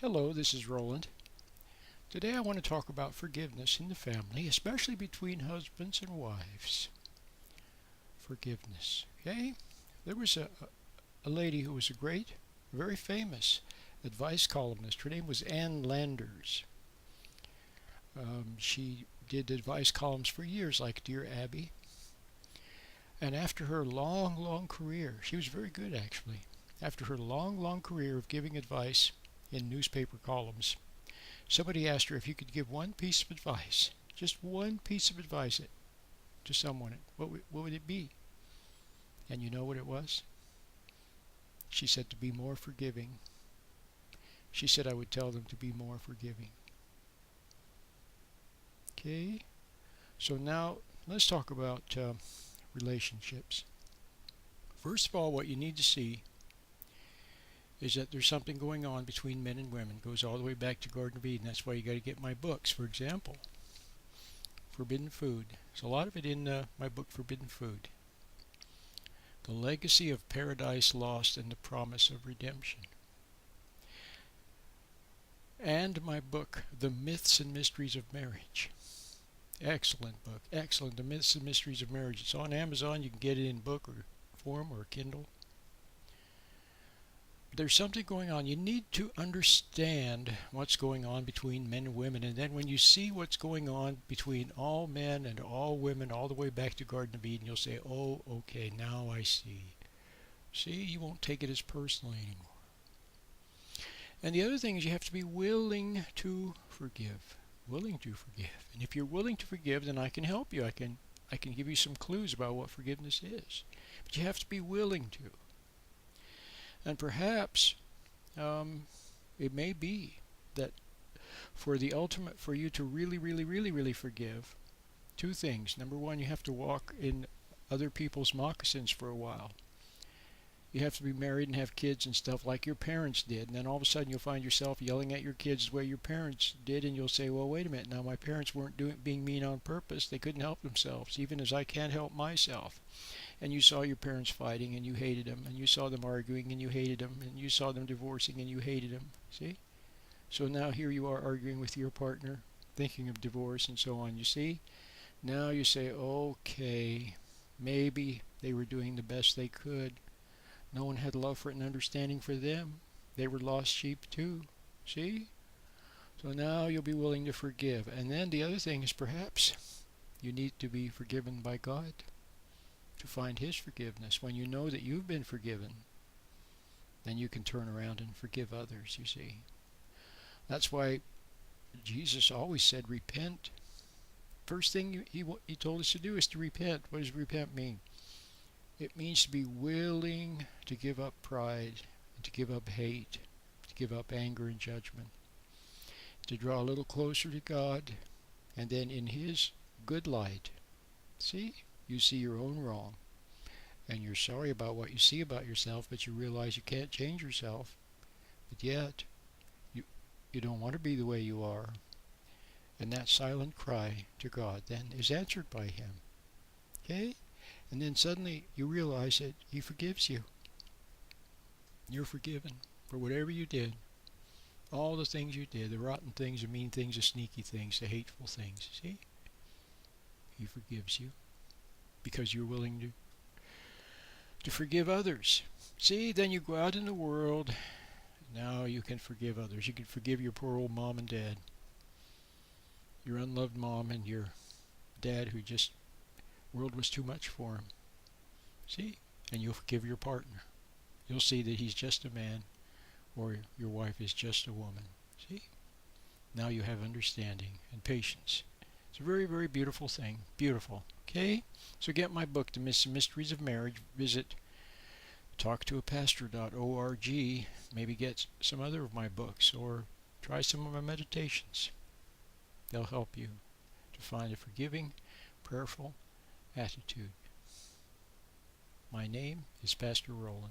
Hello, this is Roland. Today I want to talk about forgiveness in the family, especially between husbands and wives. Forgiveness. Okay? There was a lady who was a great, very famous advice columnist. Her name was Ann Landers. She did advice columns for years, like Dear Abby. And after her long, long career, she was very good actually. After her long, long career of giving advice in newspaper columns, somebody asked her if you could give one piece of advice, just one piece of advice to someone, what would it be? And you know what it was? She said to be more forgiving. She said I would tell them to be more forgiving. Okay, so now let's talk about relationships. First of all, what you need to see is that there's something going on between men and women. It goes all the way back to Garden of Eden. That's why you got to get my books. For example, Forbidden Food. There's a lot of it in my book, Forbidden Food. The Legacy of Paradise Lost and the Promise of Redemption. And my book, The Myths and Mysteries of Marriage. Excellent book. Excellent. The Myths and Mysteries of Marriage. It's on Amazon. You can get it in book or form or Kindle. There's something going on. You need to understand what's going on between men and women. And then when you see what's going on between all men and all women all the way back to Garden of Eden, you'll say, oh, okay, now I see. See, you won't take it as personally anymore. And the other thing is you have to be willing to forgive. Willing to forgive. And if you're willing to forgive, then I can help you. I can give you some clues about what forgiveness is. But you have to be willing to. And perhaps it may be that for you to really forgive, two things. Number one, you have to walk in other people's moccasins for a while. You have to be married and have kids and stuff like your parents did. And then all of a sudden you'll find yourself yelling at your kids the way your parents did. And you'll say, well, wait a minute. Now my parents weren't being mean on purpose. They couldn't help themselves, even as I can't help myself. And you saw your parents fighting and you hated them. And you saw them arguing and you hated them. And you saw them divorcing and you hated them. See? So now here you are arguing with your partner, thinking of divorce and so on. You see? Now you say, okay, maybe they were doing the best they could. No one had love for it and understanding for them. They were lost sheep too. See? So now you'll be willing to forgive. And then the other thing is perhaps you need to be forgiven by God to find His forgiveness. When you know that you've been forgiven, then you can turn around and forgive others, you see. That's why Jesus always said repent. First thing he told us to do is to repent. What does repent mean? It means to be willing to give up pride, to give up hate, to give up anger and judgment, to draw a little closer to God, and then in His good light, see, you see your own wrong, and you're sorry about what you see about yourself, but you realize you can't change yourself, but yet you don't want to be the way you are, and that silent cry to God then is answered by Him. Okay? And then suddenly you realize that He forgives you. You're forgiven for whatever you did. All the things you did, the rotten things, the mean things, the sneaky things, the hateful things. See? He forgives you because you're willing to forgive others. See? Then you go out in the world. Now you can forgive others. You can forgive your poor old mom and dad. Your unloved mom and your dad who just world was too much for him. See? And you'll forgive your partner. You'll see that he's just a man or your wife is just a woman. See? Now you have understanding and patience. It's a very, very beautiful thing. Beautiful. Okay? So get my book, The Myths and Mysteries of Marriage. Visit talktoapastor.org. Maybe get some other of my books or try some of my meditations. They'll help you to find a forgiving, prayerful attitude. My name is Pastor Roland.